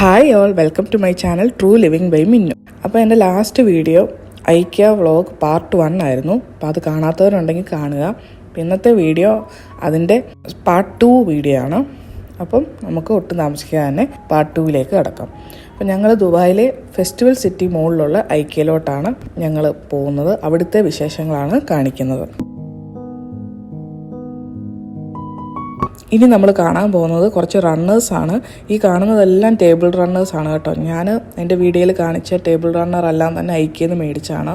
Hi all, welcome to my channel True Living by Minnu. അപ്പോൾ എൻ്റെ last video IKEA vlog part 1 ആയിരുന്നു. അപ്പോൾ അത് കാണാത്തവരുണ്ടെങ്കിൽ കാണുക. ഇന്നത്തെ വീഡിയോ അതിൻ്റെ പാർട്ട് 2 വീഡിയോ ആണ്. അപ്പം നമുക്ക് ഒട്ടും താമസിക്കാതെ തന്നെ പാർട്ട് 2ലേക്ക് കിടക്കാം. അപ്പോൾ ഞങ്ങൾ ദുബായിലെ ഫെസ്റ്റിവൽ സിറ്റി മോളിലുള്ള ഐക്യയിലോട്ടാണ് ഞങ്ങൾ പോകുന്നത്. അവിടുത്തെ വിശേഷങ്ങളാണ് കാണിക്കുന്നത്. ഇനി നമ്മൾ കാണാൻ പോകുന്നത് കുറച്ച് റണ്ണേഴ്സാണ്. ഈ കാണുന്നതെല്ലാം ടേബിൾ റണ്ണേഴ്സാണ് കേട്ടോ. ഞാൻ എൻ്റെ വീഡിയോയിൽ കാണിച്ച ടേബിൾ റണ്ണർ എല്ലാം തന്നെ ഐക്യയിൽ നിന്ന് മേടിച്ചാണ്.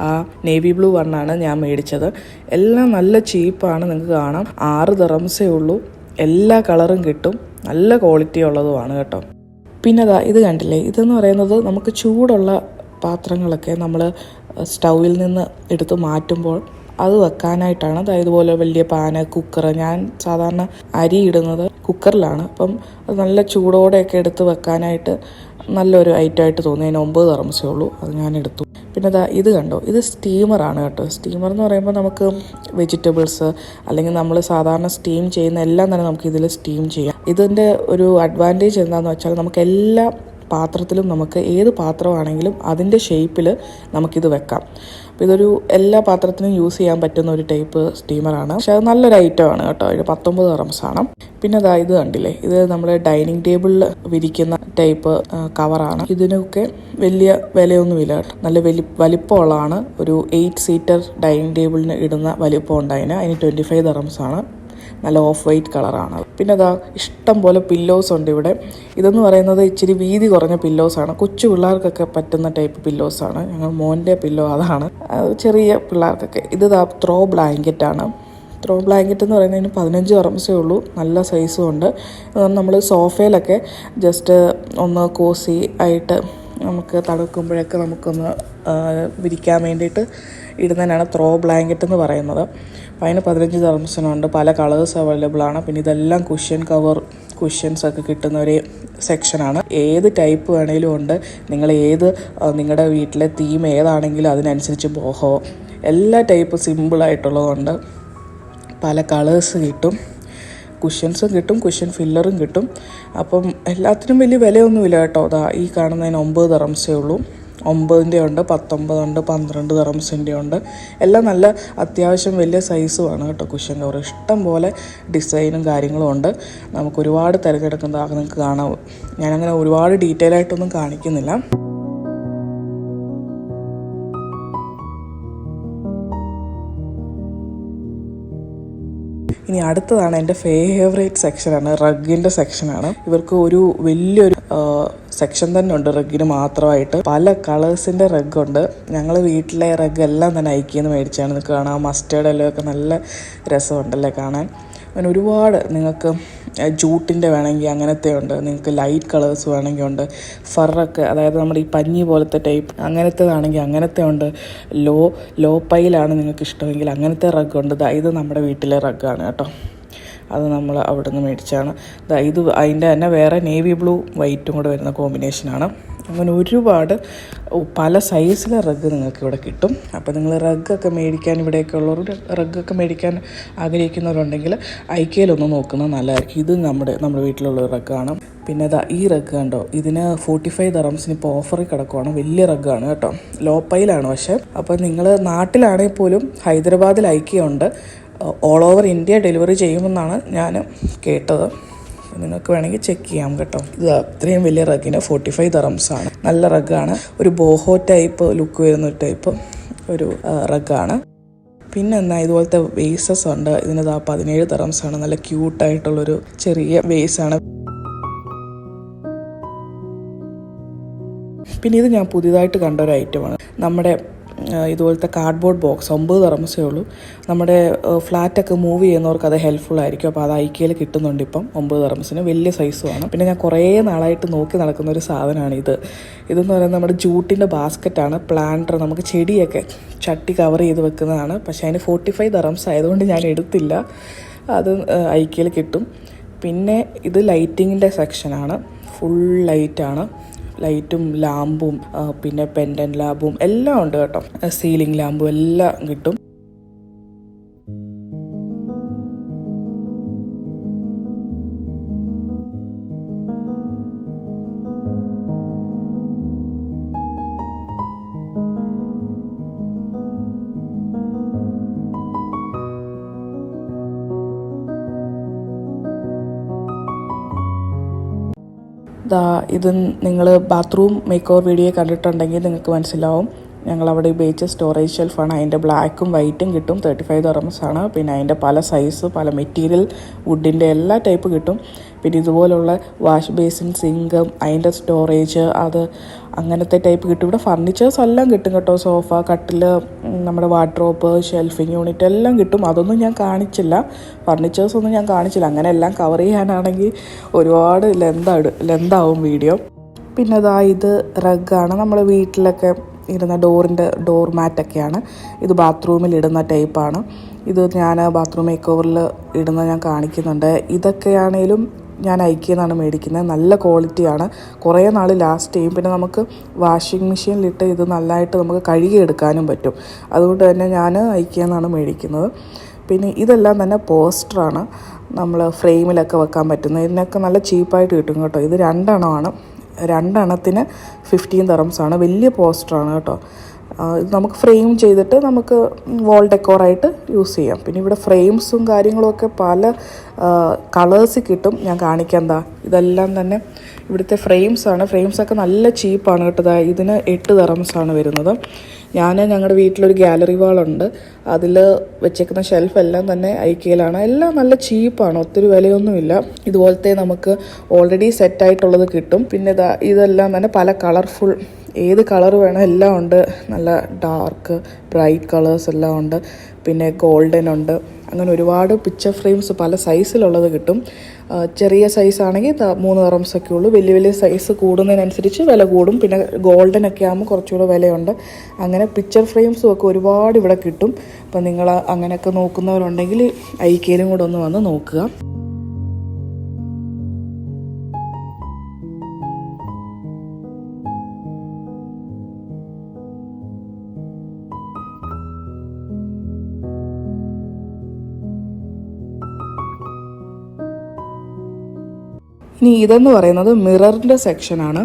ആ നേവി ബ്ലൂ വണ്ണാണ് ഞാൻ മേടിച്ചത്. എല്ലാം നല്ല ചീപ്പാണ്, നിങ്ങൾക്ക് കാണാം. 6 ദിറംസേ ഉള്ളൂ. എല്ലാ കളറും കിട്ടും, നല്ല ക്വാളിറ്റി ഉള്ളതുമാണ് കേട്ടോ. പിന്നെ ഇത് കണ്ടില്ലേ, ഇതെന്ന് പറയുന്നത് നമുക്ക് ചൂടുള്ള പാത്രങ്ങളൊക്കെ നമ്മൾ സ്റ്റൗവിൽ നിന്ന് എടുത്ത് മാറ്റുമ്പോൾ അത് വെക്കാനായിട്ടാണ്. ഇതുപോലെ വലിയ പാന്, കുക്കർ. ഞാൻ സാധാരണ അരി ഇടുന്നത് കുക്കറിലാണ്. അപ്പം അത് നല്ല ചൂടോടെയൊക്കെ എടുത്ത് വെക്കാനായിട്ട് നല്ലൊരു ഐറ്റമായിട്ട് തോന്നി. അതിന് 9 ദിറംസേ ഉള്ളൂ. അത് ഞാൻ എടുത്തു. പിന്നെ ഇത് കണ്ടോ, ഇത് സ്റ്റീമറാണ് കേട്ടോ. സ്റ്റീമർ എന്ന് പറയുമ്പോൾ നമുക്ക് വെജിറ്റബിൾസ് അല്ലെങ്കിൽ നമ്മൾ സാധാരണ സ്റ്റീം ചെയ്യുന്ന എല്ലാം തന്നെ നമുക്ക് ഇതിൽ സ്റ്റീം ചെയ്യാം. ഇതിൻ്റെ ഒരു അഡ്വാൻറ്റേജ് എന്താണെന്ന് വെച്ചാൽ നമുക്ക് എല്ലാ പാത്രത്തിലും, നമുക്ക് ഏത് പാത്രമാണെങ്കിലും അതിൻ്റെ ഷേപ്പിൽ നമുക്കിത് വെക്കാം. അപ്പോൾ ഇതൊരു എല്ലാ പാത്രത്തിനും യൂസ് ചെയ്യാൻ പറ്റുന്ന ഒരു ടൈപ്പ് സ്റ്റീമറാണ്. പക്ഷെ അത് നല്ലൊരു ഐറ്റമാണ് കേട്ടോ. ഇത് 19 ദിറംസാണ്. പിന്നെ ഇത് കണ്ടില്ലേ, ഇത് നമ്മുടെ ഡൈനിങ് ടേബിളിൽ വിരിക്കുന്ന ടൈപ്പ് കവറാണ്. ഇതിനൊക്കെ വലിയ വിലയൊന്നുമില്ല കേട്ടോ. നല്ല വലിപ്പമുള്ളതാണ്. ഒരു 8 സീറ്റർ ഡൈനിങ് ടേബിളിന് ഇടുന്ന വലിപ്പം ഉണ്ടായിന്. അതിന് 25 ദിറംസാണ്. നല്ല ഓഫ് വൈറ്റ് കളറാണ്. പിന്നെ ഇഷ്ടം പോലെ പില്ലോസ് ഉണ്ട് ഇവിടെ. ഇതെന്ന് പറയുന്നത് ഇച്ചിരി വീതി കുറഞ്ഞ പില്ലോസാണ്. കൊച്ചു പിള്ളേർക്കൊക്കെ പറ്റുന്ന ടൈപ്പ് പില്ലോസാണ്. ഞങ്ങൾ മോൻ്റെ പില്ലോ അതാണ്, ചെറിയ പിള്ളേർക്കൊക്കെ. ഇത് ത്രോ ബ്ലാങ്കറ്റാണ്. ത്രോ ബ്ലാങ്കറ്റ് എന്ന് പറയുന്നതിന് 15 ദിറംസേ ഉള്ളൂ. നല്ല സൈസും ഉണ്ട്. നമ്മൾ സോഫയിലൊക്കെ ജസ്റ്റ് ഒന്ന് കോസി ആയിട്ട് നമുക്ക് തണുക്കുമ്പോഴൊക്കെ നമുക്കൊന്ന് വിരിക്കാൻ വേണ്ടിയിട്ട് ഇടുന്നതിനാണ് ത്രോ ബ്ലാങ്കറ്റ് എന്ന് പറയുന്നത്. അപ്പോൾ അതിന് 15 ദിറംസിനുണ്ട്. പല കളേഴ്സ് അവൈലബിൾ ആണ്. പിന്നെ ഇതെല്ലാം കുഷ്യൻസൊക്കെ കിട്ടുന്ന ഒരു സെക്ഷനാണ്. ഏത് ടൈപ്പ് വേണേലും ഉണ്ട്. നിങ്ങളുടെ വീട്ടിലെ തീം ഏതാണെങ്കിലും അതിനനുസരിച്ച് ബോഹോ എല്ലാ ടൈപ്പ് സിമ്പിളായിട്ടുള്ളതുണ്ട്. പല കളേഴ്സ് കിട്ടും, കുഷ്യൻസും കിട്ടും, കുഷ്യൻ ഫില്ലറും കിട്ടും. അപ്പം എല്ലാത്തിനും വലിയ വിലയൊന്നുമില്ല കേട്ടോ. ഈ കാണുന്നതിന് 9 ദിറംസേ ഉള്ളൂ. 9ൻ്റെ ഉണ്ട്, 19 ഉണ്ട്, 12 ദിറംസിൻ്റെ ഉണ്ട്. എല്ലാം നല്ല അത്യാവശ്യം വലിയ സൈസുമാണ് കേട്ടോ കുഷ്യൻ കവർ. ഇഷ്ടം പോലെ ഡിസൈനും കാര്യങ്ങളും ഉണ്ട്. നമുക്ക് ഒരുപാട് തിരഞ്ഞെടുക്കുന്നതാണ് നിങ്ങൾക്ക് കാണാം. ഞാനങ്ങനെ ഒരുപാട് ഡീറ്റെയിൽ ആയിട്ടൊന്നും കാണിക്കുന്നില്ല. ഇനി അടുത്തതാണ് എൻ്റെ ഫേവറേറ്റ് സെക്ഷനാണ്, റഗ്ഗിൻ്റെ സെക്ഷനാണ്. ഇവർക്ക് ഒരു വലിയൊരു സെക്ഷൻ തന്നെ ഉണ്ട് റഗ്ഗിന് മാത്രമായിട്ട്. പല കളേഴ്സിൻ്റെ റഗ്ഗുണ്ട്. ഞങ്ങൾ വീട്ടിലെ റഗ്ഗ് എല്ലാം തന്നെ ഐക്യന്ന് മേടിച്ചാണ്. നിങ്ങൾക്ക് കാണാം, മസ്റ്റേർഡ് എല്ലാം ഒക്കെ നല്ല രസമുണ്ടല്ലേ കാണാൻ. അങ്ങനെ ഒരുപാട് നിങ്ങൾക്ക് ജൂട്ടിൻ്റെ വേണമെങ്കിൽ അങ്ങനത്തെ ഉണ്ട്. നിങ്ങൾക്ക് ലൈറ്റ് കളേഴ്സ് വേണമെങ്കിൽ ഉണ്ട്. ഫറൊക്കെ, അതായത് നമ്മുടെ ഈ പഞ്ഞി പോലത്തെ ടൈപ്പ് അങ്ങനത്തേതാണെങ്കിൽ അങ്ങനത്തെ ഉണ്ട്. ലോ പൈലാണ് നിങ്ങൾക്ക് ഇഷ്ടമെങ്കിൽ അങ്ങനത്തെ റഗ്ഗുണ്ട്. ഇത് നമ്മുടെ വീട്ടിലെ റഗ്ഗാണ് കേട്ടോ. അത് നമ്മൾ അവിടെ നിന്ന് മേടിച്ചാണ്. ഇത് അതിൻ്റെ തന്നെ വേറെ നേവി ബ്ലൂ വൈറ്റും കൂടെ വരുന്ന കോമ്പിനേഷനാണ്. അങ്ങനെ ഒരുപാട് പല സൈസിലെ റഗ്ഗ് നിങ്ങൾക്ക് ഇവിടെ കിട്ടും. അപ്പോൾ നിങ്ങൾ റഗ്ഗൊക്കെ മേടിക്കാൻ, ഇവിടെയൊക്കെ ഉള്ളവർ റഗ്ഗൊക്കെ മേടിക്കാൻ ആഗ്രഹിക്കുന്നവരുണ്ടെങ്കിൽ ഐക്യയിലൊന്ന് നോക്കുന്നത് നല്ലതായിരിക്കും. ഇത് നമ്മുടെ വീട്ടിലുള്ള റഗ്ഗാണ്. പിന്നെ ഈ റഗ്ഗ് കണ്ടോ, ഇതിന് 45 ദിറംസിന് ഇപ്പോൾ ഓഫറിൽ കിടക്കുവാണ്. വലിയ റഗ്ഗാണ് കേട്ടോ. ലോ പൈലാണ് പക്ഷേ. അപ്പോൾ നിങ്ങൾ നാട്ടിലാണെങ്കിൽ പോലും ഹൈദരാബാദിൽ ഐക്യ ഉണ്ട്. ഓൾ ഓവർ ഇന്ത്യ ഡെലിവറി ചെയ്യുമെന്നാണ് ഞാൻ കേട്ടത്. നിങ്ങൾക്ക് വേണമെങ്കിൽ ചെക്ക് ചെയ്യാം കേട്ടോ. ഇത് അത്രയും വലിയ റഗ്ഗിന് 45 ദിറംസാണ്. നല്ല റഗ്ഗാണ്. ഒരു ബോഹോ ടൈപ്പ് ലുക്ക് വരുന്ന ഒരു ടൈപ്പ് ഒരു റഗ്ഗാണ്. പിന്നെ ഇതുപോലത്തെ വേസസ് ഉണ്ട്. ഇതിന് 17 ദിറംസാണ്. നല്ല ക്യൂട്ടായിട്ടുള്ളൊരു ചെറിയ വേസാണ്. പിന്നെ ഇത് ഞാൻ പുതിയതായിട്ട് കണ്ട ഒരു ഐറ്റമാണ്. നമ്മുടെ ഇതുപോലത്തെ കാർഡ്ബോർഡ് ബോക്സ് 9 ദിറംസേ ഉള്ളൂ. നമ്മുടെ ഫ്ലാറ്റൊക്കെ മൂവ് ചെയ്യുന്നവർക്ക് അത് ഹെൽപ്ഫുൾ ആയിരിക്കും. അപ്പോൾ അത് ഐക്യയിൽ കിട്ടുന്നുണ്ട് ഇപ്പം 9 ദിറംസിന്. വലിയ സൈസുമാണ്. പിന്നെ ഞാൻ കുറേ നാളായിട്ട് നോക്കി നടക്കുന്ന ഒരു സാധനമാണ് ഇതെന്ന് പറയുന്നത് നമ്മുടെ ജൂട്ടിൻ്റെ ബാസ്ക്കറ്റാണ്. പ്ലാന്റർ, നമുക്ക് ചെടിയൊക്കെ ചട്ടി കവർ ചെയ്ത് വെക്കുന്നതാണ്. പക്ഷേ അതിന് 45 ദിറംസ് ആയതുകൊണ്ട് ഞാൻ എടുത്തില്ല. അത് ഐക്യയിൽ കിട്ടും. പിന്നെ ഇത് ലൈറ്റിങ്ങിൻ്റെ സെക്ഷനാണ്. ഫുൾ ലൈറ്റാണ്. ലൈറ്റും ലാമ്പും പിന്നെ പെൻഡൻ ലാമ്പും എല്ലാം ഉണ്ട് കേട്ടോ. സീലിംഗ് ലാമ്പും എല്ലാം കിട്ടും. ഇത് നിങ്ങൾ ബാത്റൂം മേക്ക് ഓവർ വീഡിയോ കണ്ടിട്ടുണ്ടെങ്കിൽ നിങ്ങൾക്ക് മനസ്സിലാവും. ഞങ്ങളവിടെ ഉപയോഗിച്ച സ്റ്റോറേജ് ഷെൽഫാണ്. അതിൻ്റെ ബ്ലാക്കും വൈറ്റും കിട്ടും. 35 dirhams ആണ്. പിന്നെ അതിൻ്റെ പല സൈസ്, പല മെറ്റീരിയൽ, വുഡിൻ്റെ എല്ലാ ടൈപ്പ് കിട്ടും. പിന്നെ ഇതുപോലുള്ള വാഷ് ബേസിൻ, സിങ്ക്, അതിൻ്റെ സ്റ്റോറേജ്, അത് അങ്ങനത്തെ ടൈപ്പ് കിട്ടും. ഇവിടെ ഫർണിച്ചേഴ്സ് എല്ലാം കിട്ടും കേട്ടോ. സോഫ, കട്ടിൽ, നമ്മുടെ വാർഡ്രോബ്, ഷെൽഫിങ് യൂണിറ്റ് എല്ലാം കിട്ടും. അതൊന്നും ഞാൻ കാണിച്ചില്ല, ഫർണിച്ചേഴ്സൊന്നും ഞാൻ കാണിച്ചില്ല. അങ്ങനെ എല്ലാം കവർ ചെയ്യാനാണെങ്കിൽ ഒരുപാട് ലെന്താവും വീഡിയോ. പിന്നെ ഇത് റഗ്ഗാണ്. നമ്മുടെ വീട്ടിലൊക്കെ ഇരുന്ന ഡോർ മാറ്റൊക്കെയാണ്. ഇത് ബാത്റൂമിൽ ഇടുന്ന ടൈപ്പാണ്. ഇത് ഞാൻ ബാത്റൂം മേക്ക് ഓവറിൽ ഇടുന്ന ഞാൻ കാണിക്കുന്നുണ്ട്. ഇതൊക്കെയാണേലും ഞാൻ ഐക്കിയെന്നാണ് മേടിക്കുന്നത്. നല്ല ക്വാളിറ്റിയാണ്, കുറേ നാൾ ലാസ്റ്റ് ചെയ്യും. പിന്നെ നമുക്ക് വാഷിംഗ് മെഷീനിലിട്ട് ഇത് നല്ലതായിട്ട് നമുക്ക് കഴുകിയെടുക്കാനും പറ്റും. അതുകൊണ്ട് തന്നെ ഞാൻ ഐക്കിയെന്നാണ് മേടിക്കുന്നത്. പിന്നെ ഇതെല്ലാം തന്നെ പോസ്റ്ററാണ്, നമ്മൾ ഫ്രെയിമിലൊക്കെ വെക്കാൻ പറ്റുന്നത്. ഇതിനൊക്കെ നല്ല ചീപ്പായിട്ട് കിട്ടും കേട്ടോ. ഇത് 2 എണ്ണമാണ്. 2 എണ്ണത്തിന് 15 dirhams ആണ്. വലിയ പോസ്റ്ററാണ് കേട്ടോ. ഇത് നമുക്ക് ഫ്രെയിം ചെയ്തിട്ട് നമുക്ക് വാൾ ഡെക്കോറായിട്ട് യൂസ് ചെയ്യാം. പിന്നെ ഇവിടെ ഫ്രെയിംസും കാര്യങ്ങളുമൊക്കെ പല കളേഴ്സ് കിട്ടും. ഞാൻ കാണിക്കാം. ഇതെല്ലാം തന്നെ ഇവിടുത്തെ ഫ്രെയിംസാണ്. ഫ്രെയിംസൊക്കെ നല്ല ചീപ്പാണ് കേട്ടോ. ഇതിന് 8 dirhams ആണ് വരുന്നത്. ഞങ്ങളുടെ വീട്ടിലൊരു ഗാലറി വാളുണ്ട്, അതിൽ വെച്ചേക്കുന്ന ഷെൽഫ് എല്ലാം തന്നെ ഐക്കിയയിലാണ്. എല്ലാം നല്ല ചീപ്പാണ്, ഒത്തിരി വിലയൊന്നുമില്ല. ഇതുപോലത്തെ നമുക്ക് ഓൾറെഡി സെറ്റായിട്ടുള്ളത് കിട്ടും. പിന്നെ ഇതെല്ലാം തന്നെ പല കളർഫുൾ, ഏത് കളർ വേണം എല്ലാം ഉണ്ട്. നല്ല ഡാർക്ക്, ബ്രൈറ്റ് കളേഴ്സ് എല്ലാം ഉണ്ട്. പിന്നെ ഗോൾഡൻ ഉണ്ട്. അങ്ങനെ ഒരുപാട് പിക്ചർ ഫ്രെയിംസ് പല സൈസിലുള്ളത് കിട്ടും. ചെറിയ സൈസാണെങ്കിൽ 3 dirhams ഒക്കെ ഉള്ളൂ. വലിയ സൈസ് കൂടുന്നതിനനുസരിച്ച് വില കൂടും. പിന്നെ ഗോൾഡനൊക്കെ ആകുമ്പോൾ കുറച്ചുകൂടെ വിലയുണ്ട്. അങ്ങനെ പിക്ചർ ഫ്രെയിംസും ഒക്കെ ഒരുപാട് ഇവിടെ കിട്ടും. അപ്പം നിങ്ങൾ അങ്ങനെയൊക്കെ നോക്കുന്നവരുണ്ടെങ്കിൽ ഐക്കിയയിലും കൂടെ ഒന്ന് വന്ന് നോക്കുക. ഇനി ഇതെന്ന് പറയുന്നത് മിററിൻ്റെ സെക്ഷനാണ്.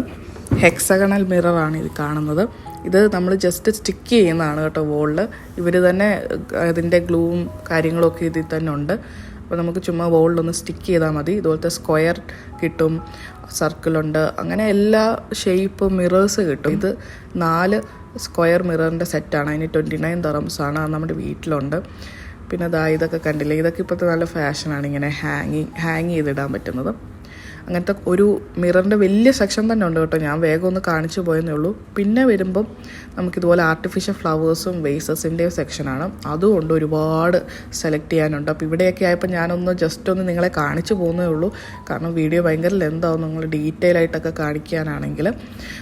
ഹെക്സഗണൽ മിററാണ് ഇത് കാണുന്നത്. ഇത് നമ്മൾ ജസ്റ്റ് സ്റ്റിക്ക് ചെയ്യുന്നതാണ് കേട്ടോ വോളിൽ. ഇവർ തന്നെ അതിൻ്റെ ഗ്ലൂവും കാര്യങ്ങളൊക്കെ ഇതിൽ തന്നെ ഉണ്ട്. അപ്പോൾ നമുക്ക് ചുമ്മാ വോളിലൊന്ന് സ്റ്റിക്ക് ചെയ്താൽ മതി. ഇതുപോലത്തെ സ്ക്വയർ കിട്ടും, സർക്കിളുണ്ട്, അങ്ങനെ എല്ലാ ഷേപ്പ് മിറേഴ്സ് കിട്ടും. ഇത് 4 സ്ക്വയർ മിററിൻ്റെ സെറ്റാണ്. അതിന് 29 dirhams ആണ്. അത് നമ്മുടെ വീട്ടിലുണ്ട്. പിന്നെ ഇതൊക്കെ കണ്ടില്ലേ, ഇതൊക്കെ ഇപ്പോഴത്തെ നല്ല ഫാഷനാണ്, ഇങ്ങനെ ഹാങ് ചെയ്തിടാൻ പറ്റുന്നത്. അങ്ങനത്തെ ഒരു മിററിൻ്റെ വലിയ സെക്ഷൻ തന്നെ ഉണ്ട് കേട്ടോ. ഞാൻ വേഗം ഒന്ന് കാണിച്ചു പോയെന്നേ ഉള്ളൂ. പിന്നെ വരുമ്പം നമുക്കിതുപോലെ ആർട്ടിഫിഷ്യൽ ഫ്ലവേഴ്സും വേസസിൻ്റെയും സെക്ഷനാണ്. അതുകൊണ്ട് ഒരുപാട് സെലക്ട് ചെയ്യാനുണ്ട്. അപ്പോൾ ഇവിടെയൊക്കെ ആയപ്പോൾ ഞാനൊന്ന് ജസ്റ്റ് ഒന്ന് നിങ്ങളെ കാണിച്ചു പോകുന്നേ ഉള്ളൂ. കാരണം വീഡിയോ ഭയങ്കര ലെന്താവും നിങ്ങൾ ഡീറ്റെയിൽ ആയിട്ടൊക്കെ കാണിക്കാനാണെങ്കിൽ.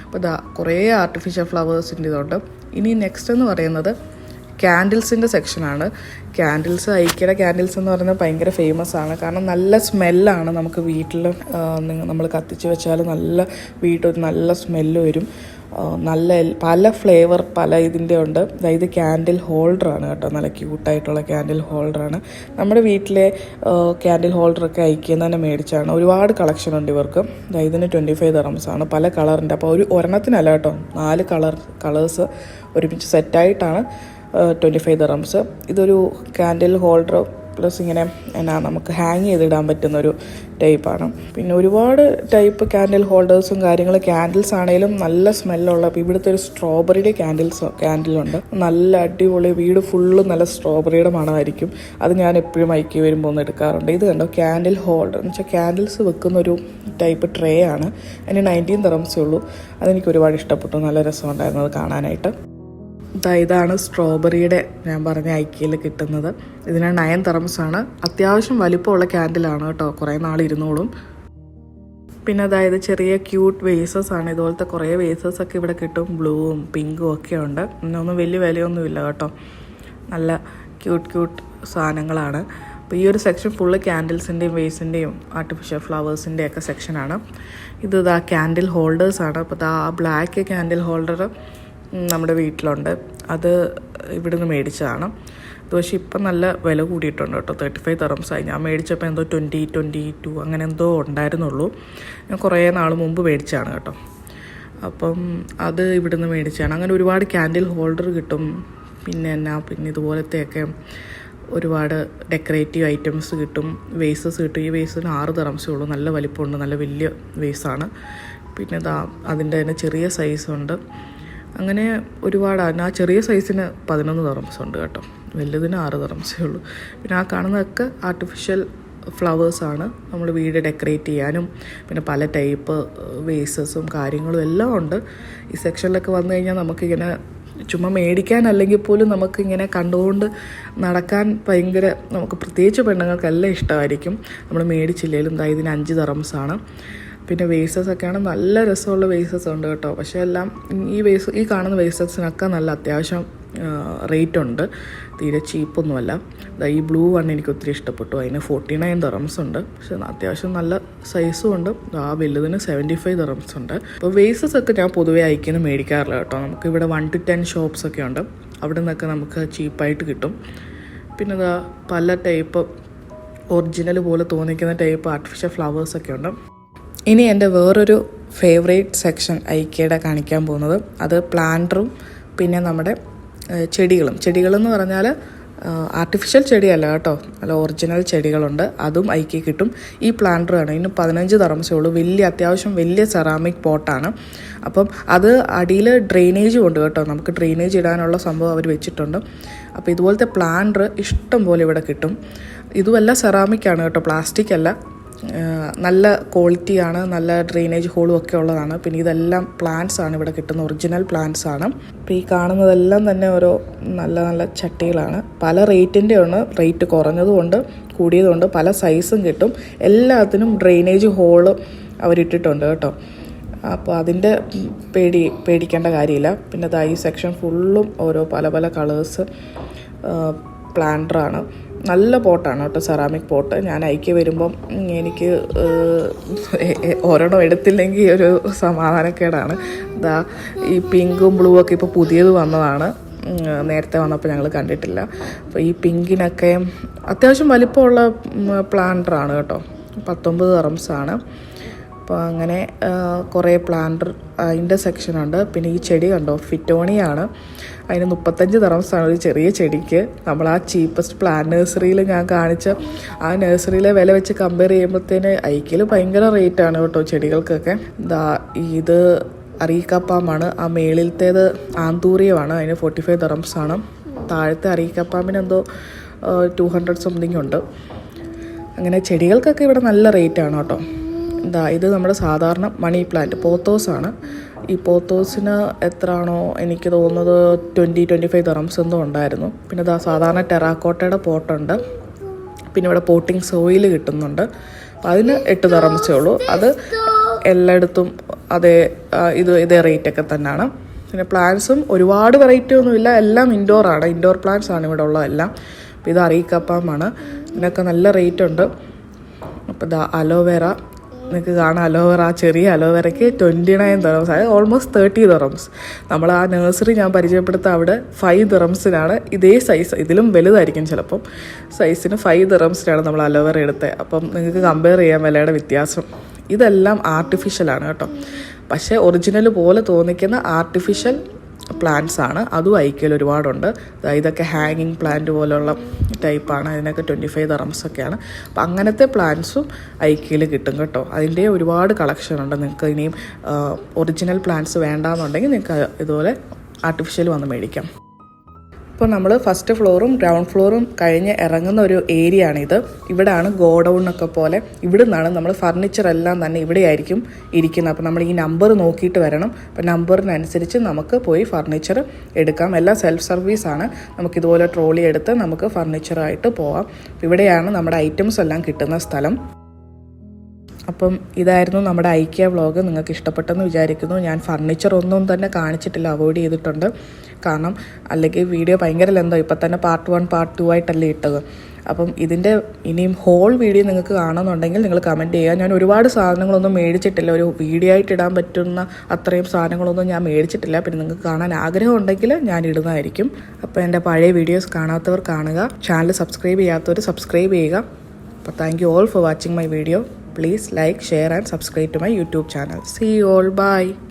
അപ്പോൾ കുറേ ആർട്ടിഫിഷ്യൽ ഫ്ലവേഴ്സിൻ്റെ ഇതുണ്ട്. ഇനി നെക്സ്റ്റ് എന്ന് പറയുന്നത് ക്യാൻഡിൽസിൻ്റെ സെക്ഷനാണ്. ക്യാൻഡിൽസ്, ഐക്കിയുടെ ക്യാൻഡിൽസ് എന്ന് പറയുന്നത് ഭയങ്കര ഫേമസ് ആണ്. കാരണം നല്ല സ്മെല്ലാണ്. നമുക്ക് വീട്ടിൽ നമ്മൾ കത്തിച്ച് വെച്ചാൽ വീട്ടൊരു നല്ല സ്മെല്ല് വരും. നല്ല പല ഫ്ലേവർ പല ഇതിൻ്റെ ഉണ്ട്. ഇത് ക്യാൻഡിൽ ഹോൾഡറാണ് കേട്ടോ. നല്ല ക്യൂട്ടായിട്ടുള്ള ക്യാൻഡിൽ ഹോൾഡറാണ്. നമ്മുടെ വീട്ടിലെ ക്യാൻഡിൽ ഹോൾഡറൊക്കെ ഐക്കിയെന്ന് തന്നെ മേടിച്ചാണ്. ഒരുപാട് കളക്ഷൻ ഉണ്ട് ഇവർക്ക്. ഇതിന് 25 dirhams ആണ്. പല കളറിൻ്റെ. അപ്പോൾ ഒരെണ്ണത്തിനല്ല കേട്ടോ, 4 കളേഴ്സ് ഒരുമിച്ച് സെറ്റായിട്ടാണ് 25 dirhams. ഇതൊരു ക്യാൻഡിൽ ഹോൾഡർ പ്ലസ് ഇങ്ങനെ നമുക്ക് ഹാങ് ചെയ്തിടാൻ പറ്റുന്നൊരു ടൈപ്പാണ്. പിന്നെ ഒരുപാട് ടൈപ്പ് ക്യാൻഡിൽ ഹോൾഡേഴ്സും ക്യാൻഡിൽസ് ആണെങ്കിലും നല്ല സ്മെല്ലുള്ള. അപ്പോൾ ഇവിടുത്തെ ഒരു സ്ട്രോബെറിയുടെ ക്യാൻഡിലുണ്ട്. നല്ല അടിപൊളി, വീട് ഫുള്ള് നല്ല സ്ട്രോബെറിയുടെ മണമായിരിക്കും. അത് ഞാൻ എപ്പോഴും ഐക്കി വരുമ്പോൾ ഒന്ന് എടുക്കാറുണ്ട്. ഇത് കണ്ടോ, ക്യാൻഡിൽ ഹോൾഡർ എന്ന് വെച്ചാൽ ക്യാൻഡിൽസ് വെക്കുന്നൊരു ടൈപ്പ് ട്രേ ആണ്. അതിന് 19 dirhams ഉള്ളൂ. അതെനിക്ക് ഒരുപാട് ഇഷ്ടപ്പെട്ടു. നല്ല രസമുണ്ടായിരുന്നു അത് കാണാനായിട്ട്. ഇതാണ് സ്ട്രോബെറിയുടെ ഞാൻ പറഞ്ഞ ഐക്കിയിൽ കിട്ടുന്നത്. ഇതിന് 9 dirhams ആണ്. അത്യാവശ്യം വലിപ്പമുള്ള ക്യാൻഡിലാണ് കേട്ടോ, കുറേ നാളിരുന്നോളും. പിന്നെ ചെറിയ ക്യൂട്ട് വേസസ് ആണ്. ഇതുപോലത്തെ കുറേ വേസസൊക്കെ ഇവിടെ കിട്ടും. ബ്ലൂവും പിങ്കും ഒക്കെ ഉണ്ട്. ഒന്നും വലിയ വിലയൊന്നുമില്ല കേട്ടോ. നല്ല ക്യൂട്ട് സാധനങ്ങളാണ്. അപ്പോൾ ഈ ഒരു സെക്ഷൻ ഫുള്ള് ക്യാൻഡിൽസിൻ്റെയും വേസിൻ്റെയും ആർട്ടിഫിഷ്യൽ ഫ്ലവേഴ്സിൻ്റെയൊക്കെ സെക്ഷനാണ്. ഇത് ക്യാൻഡിൽ ഹോൾഡേഴ്സാണ്. അപ്പോൾ ബ്ലാക്ക് ക്യാൻഡിൽ ഹോൾഡർ നമ്മുടെ വീട്ടിലുണ്ട്. അത് ഇവിടുന്ന് മേടിച്ചതാണ്. ഇത് പക്ഷേ ഇപ്പം നല്ല വില കൂടിയിട്ടുണ്ട് കേട്ടോ. 35 dirhams ആയി. ഞാൻ മേടിച്ചപ്പോൾ എന്തോ 22 അങ്ങനെ എന്തോ ഉണ്ടായിരുന്നുള്ളൂ. ഞാൻ കുറേ നാൾ മുമ്പ് മേടിച്ചതാണ് കേട്ടോ. അപ്പം അത് ഇവിടുന്ന് മേടിച്ചതാണ്. അങ്ങനെ ഒരുപാട് ക്യാൻഡിൽ ഹോൾഡർ കിട്ടും. പിന്നെ ഇതുപോലത്തെയൊക്കെ ഒരുപാട് ഡെക്കറേറ്റീവ് ഐറ്റംസ് കിട്ടും. വേസസ് കിട്ടും. ഈ വേസിന് 6 dirhams ഉള്ളൂ. നല്ല വലിപ്പമുണ്ട്, നല്ല വലിയ വേസാണ്. പിന്നെ അതിൻ്റെ തന്നെ ചെറിയ സൈസുണ്ട്. അങ്ങനെ ഒരുപാടാണ്. ആ ചെറിയ സൈസിന് 11 ദിർഹംസ് ഉണ്ട് കേട്ടോ, വലുതിന് 6 ദിർഹംസേ ഉള്ളൂ. പിന്നെ ആ കാണുന്നതൊക്കെ ആർട്ടിഫിഷ്യൽ ഫ്ലവേഴ്സാണ്, നമ്മൾ വീട് ഡെക്കറേറ്റ് ചെയ്യാനും. പിന്നെ പല ടൈപ്പ് വേസസും കാര്യങ്ങളും എല്ലാം ഉണ്ട്. ഈ സെക്ഷനിലൊക്കെ വന്നു കഴിഞ്ഞാൽ നമുക്കിങ്ങനെ ചുമ്മാ മേടിക്കാനല്ലെങ്കിൽ പോലും നമുക്കിങ്ങനെ കണ്ടുകൊണ്ട് നടക്കാൻ ഭയങ്കര, നമുക്ക് പ്രത്യേകിച്ച് പെണ്ണുങ്ങൾക്കെല്ലാം ഇഷ്ടമായിരിക്കും. നമ്മൾ മേടിച്ചില്ലെങ്കിലും ഇതിന് 5 ദിർഹംസാണ്. പിന്നെ വേസസൊക്കെയാണ് നല്ല രസമുള്ള വേസസ് ഉണ്ട് കേട്ടോ. പക്ഷേ എല്ലാം ഈ കാണുന്ന വേസസിനൊക്കെ നല്ല അത്യാവശ്യം റേറ്റ് ഉണ്ട്, തീരെ ചീപ്പൊന്നുമല്ല. ഈ ബ്ലൂ വൺ എനിക്ക് ഒത്തിരി ഇഷ്ടപ്പെട്ടു, അതിന് 49 ദിർഹംസ് ഉണ്ട്. പക്ഷെ അത്യാവശ്യം നല്ല സൈസും ഉണ്ട്. ആ വലുതിന് 75 ദിർഹംസ് ഉണ്ട്. അപ്പോൾ വേസസ് ഒക്കെ ഞാൻ പൊതുവേ അയക്കുന്ന മേടിക്കാറില്ല കേട്ടോ. നമുക്കിവിടെ 1 to 10 ഷോപ്സൊക്കെ ഉണ്ട്, അവിടെ നിന്നൊക്കെ നമുക്ക് ചീപ്പായിട്ട് കിട്ടും. പിന്നെ പല ടൈപ്പ് ഒറിജിനൽ പോലെ തോന്നിക്കുന്ന ടൈപ്പ് ആർട്ടിഫിഷ്യൽ ഫ്ലവേഴ്സൊക്കെ ഉണ്ട്. ഇനി എൻ്റെ വേറൊരു ഫേവറേറ്റ് സെക്ഷൻ ഐക്കയുടെ കാണിക്കാൻ പോകുന്നത്, അത് പ്ലാന്ററും പിന്നെ നമ്മുടെ ചെടികളെന്ന് പറഞ്ഞാൽ ആർട്ടിഫിഷ്യൽ ചെടിയല്ല കേട്ടോ, നല്ല ഒറിജിനൽ ചെടികളുണ്ട്, അതും ഐക്യ കിട്ടും. ഈ പ്ലാന്ററാണ്, ഇതിന് 15 ദിർഹംസേ ഉള്ളൂ. അത്യാവശ്യം വലിയ സെറാമിക് പോട്ടാണ്. അപ്പം അത് അടിയിൽ ഡ്രെയിനേജും ഉണ്ട് കേട്ടോ, നമുക്ക് ഡ്രെയിനേജ് ഇടാനുള്ള സംഭവം അവർ വെച്ചിട്ടുണ്ട്. അപ്പോൾ ഇതുപോലത്തെ പ്ലാന്റർ ഇഷ്ടം പോലെ ഇവിടെ കിട്ടും. ഇതുമല്ല സെറാമിക്കാണ് കേട്ടോ, പ്ലാസ്റ്റിക് അല്ല. നല്ല ക്വാളിറ്റിയാണ്, നല്ല ഡ്രെയിനേജ് ഹോളും ഒക്കെ ഉള്ളതാണ്. പിന്നെ ഇതെല്ലാം പ്ലാന്റ്സ് ആണ് ഇവിടെ കിട്ടുന്ന, ഒറിജിനൽ പ്ലാന്റ്സ് ആണ്. അപ്പോൾ ഈ കാണുന്നതെല്ലാം തന്നെ ഓരോ നല്ല നല്ല ചട്ടികളാണ്. പല റേറ്റിൻ്റെ ആണ്, റേറ്റ് കുറഞ്ഞതുകൊണ്ട് കൂടിയതുകൊണ്ട് പല സൈസും കിട്ടും. എല്ലാത്തിനും ഡ്രെയിനേജ് ഹോള് അവരിട്ടിട്ടുണ്ട് കേട്ടോ. അപ്പോൾ അതിൻ്റെ പേടിക്കേണ്ട കാര്യമില്ല. പിന്നെ ഈ സെക്ഷൻ ഫുള്ളും ഓരോ പല പല കളേഴ്സ് പ്ലാന്ററാണ്. നല്ല പോട്ടാണ് കേട്ടോ, സെറാമിക് പോട്ട്. ഞാൻ ഐക്യ വരുമ്പം എനിക്ക് ഒരെണ്ണം എടുത്തില്ലെങ്കിൽ ഒരു സമാധാനക്കേടാണ്. ഈ പിങ്കും ബ്ലൂ ഒക്കെ ഇപ്പോൾ പുതിയത് വന്നതാണ്, നേരത്തെ വന്നപ്പോൾ ഞങ്ങൾ കണ്ടിട്ടില്ല. അപ്പോൾ ഈ പിങ്കിനൊക്കെ അത്യാവശ്യം വലിപ്പമുള്ള പ്ലാന്ററാണ് കേട്ടോ, 19 ദിർഹംസാണ്. അപ്പോൾ അങ്ങനെ കുറേ പ്ലാന്റർ അതിൻ്റെ സെക്ഷനുണ്ട്. പിന്നെ ഈ ചെടി കണ്ടോ, ഫിറ്റോണിയാണ്, അതിന് 35 ദിർഹംസാണ് ഒരു ചെറിയ ചെടിക്ക്. നമ്മൾ ആ ചീപ്പസ്റ്റ് പ്ലാന്റ് നഴ്സറിയിൽ ഞാൻ കാണിച്ച ആ നഴ്സറിയിലെ വില വെച്ച് കമ്പയർ ചെയ്യുമ്പോഴത്തേന് ഐക്യയിൽ ഭയങ്കര റേറ്റാണ് കേട്ടോ ചെടികൾക്കൊക്കെ. ഇത് അറീക്കപ്പാമാണ്, ആ മേളിലത്തേത് ആന്തൂറിയമാണ്, അതിന് 45 ദിർഹംസാണ്. താഴത്തെ അറീക്കപ്പാമ്പിന് എന്തോ 200 സംതിങ് ഉണ്ട്. അങ്ങനെ ചെടികൾക്കൊക്കെ ഇവിടെ നല്ല റേറ്റാണ് കേട്ടോ. ഇത് നമ്മുടെ സാധാരണ മണി പ്ലാന്റ് പോത്തോസാണ്. ഈ പോത്തോസിന് എത്രയാണോ എനിക്ക് തോന്നുന്നത് 20-25 ദിർഹംസ് എന്തോ ഉണ്ടായിരുന്നു. പിന്നെ സാധാരണ ടെറാക്കോട്ടയുടെ പോട്ടുണ്ട്. പിന്നെ ഇവിടെ പോട്ടിങ് സോയിൽ കിട്ടുന്നുണ്ട്, അതിന് 8 ദിർഹംസേ ഉള്ളൂ. അത് എല്ലായിടത്തും ഇതേ റേറ്റൊക്കെ തന്നെയാണ്. പിന്നെ പ്ലാന്റ്സും ഒരുപാട് വെറൈറ്റി ഒന്നുമില്ല, എല്ലാം ഇൻഡോറാണ്, ഇൻഡോർ പ്ലാന്റ്സ് ആണ് ഇവിടെ ഉള്ളതെല്ലാം. അപ്പോൾ ഇത് അറീക്കപ്പാമാണ്, ഇതിനൊക്കെ നല്ല റേറ്റ് ഉണ്ട്. അപ്പോൾ അലോവേറ നിങ്ങൾക്ക് കാണാം, അലോവേറ, ആ ചെറിയ അലോവേറയ്ക്ക് 29 ദിർഹംസ്, അതായത് ഓൾമോസ്റ്റ് 30 ദിർഹംസ്. നമ്മൾ ആ നഴ്സറി ഞാൻ പരിചയപ്പെടുത്ത അവിടെ 5 ദിർഹംസിനാണ് ഇതേ സൈസ്, ഇതിലും വലുതായിരിക്കും ചിലപ്പം, സൈസിന് 5 ദിർഹംസിനാണ് നമ്മൾ അലോവേറ എടുത്തത്. അപ്പം നിങ്ങൾക്ക് കമ്പയർ ചെയ്യാൻ വിലയുടെ വ്യത്യാസം. ഇതെല്ലാം ആർട്ടിഫിഷ്യലാണ് കേട്ടോ, പക്ഷേ ഒറിജിനൽ പോലെ തോന്നിക്കുന്ന ആർട്ടിഫിഷ്യൽ പ്ലാന്റ്സ് ആണ്. അതും ഐക്യയിൽ ഒരുപാടുണ്ട്. ഇതൊക്കെ ഹാങ്ങിങ് പ്ലാന്റ് പോലുള്ള ടൈപ്പാണ്, അതിനൊക്കെ 25 ദിർഹംസൊക്കെയാണ്. അപ്പം അങ്ങനത്തെ പ്ലാന്റ്സും ഐക്യയിൽ കിട്ടും കേട്ടോ. അതിൻ്റെ ഒരുപാട് കളക്ഷൻ ഉണ്ട്. നിങ്ങൾക്ക് ഇനിയും ഒറിജിനൽ പ്ലാന്റ്സ് വേണ്ടാന്നുണ്ടെങ്കിൽ നിങ്ങൾക്ക് ഇതുപോലെ ആർട്ടിഫിഷ്യൽ വന്ന് മേടിക്കാം. ഇപ്പോൾ നമ്മൾ ഫസ്റ്റ് ഫ്ലോറും ഗ്രൗണ്ട് ഫ്ലോറും കഴിഞ്ഞ് ഇറങ്ങുന്ന ഒരു ഏരിയ ആണിത്. ഇവിടെയാണ് ഗോഡൗണൊക്കെ പോലെ. ഇവിടെ നിന്നാണ് നമ്മൾ ഫർണിച്ചറെല്ലാം തന്നെ ഇവിടെ ആയിരിക്കും ഇരിക്കുന്നത്. അപ്പോൾ നമ്മൾ ഈ നമ്പർ നോക്കിയിട്ട് വരണം. അപ്പോൾ നമ്പറിനനുസരിച്ച് നമുക്ക് പോയി ഫർണിച്ചർ എടുക്കാം. എല്ലാം സെൽഫ് സർവീസാണ്. നമുക്കിതുപോലെ ട്രോളി എടുത്ത് നമുക്ക് ഫർണിച്ചറായിട്ട് പോവാം. ഇവിടെയാണ് നമ്മുടെ ഐറ്റംസ് എല്ലാം കിട്ടുന്ന സ്ഥലം. അപ്പം ഇതായിരുന്നു നമ്മുടെ ഐക്യ വ്ളോഗ്. നിങ്ങൾക്ക് ഇഷ്ടപ്പെട്ടെന്ന് വിചാരിക്കുന്നു. ഞാൻ ഫർണിച്ചർ ഒന്നും തന്നെ കാണിച്ചിട്ടില്ല, അവോയ്ഡ് ചെയ്തിട്ടുണ്ട്. കാരണം അല്ലെങ്കിൽ വീഡിയോ ഭയങ്കര ലെന്താവും. ഇപ്പം തന്നെ പാർട്ട് 1 പാർട്ട് 2 ആയിട്ടല്ലേ ഇട്ടത്. അപ്പം ഇതിൻ്റെ ഇനിയും ഹോൾ വീഡിയോ നിങ്ങൾക്ക് കാണുന്നുണ്ടെങ്കിൽ നിങ്ങൾ കമൻറ്റ് ചെയ്യുക. ഞാൻ ഒരുപാട് സാധനങ്ങളൊന്നും മേടിച്ചിട്ടില്ല, ഒരു വീഡിയോ ആയിട്ട് ഇടാൻ പറ്റുന്ന അത്രയും സാധനങ്ങളൊന്നും ഞാൻ മേടിച്ചിട്ടില്ല. പിന്നെ നിങ്ങൾക്ക് കാണാൻ ആഗ്രഹം ഉണ്ടെങ്കിൽ ഞാൻ ഇടുന്നതായിരിക്കും. അപ്പോൾ എൻ്റെ പഴയ വീഡിയോസ് കാണാത്തവർ കാണുക, ചാനൽ സബ്സ്ക്രൈബ് ചെയ്യാത്തവർ സബ്സ്ക്രൈബ് ചെയ്യുക. അപ്പോൾ thank you all for watching my video. Please like, share and subscribe to my YouTube channel. See you all. Bye.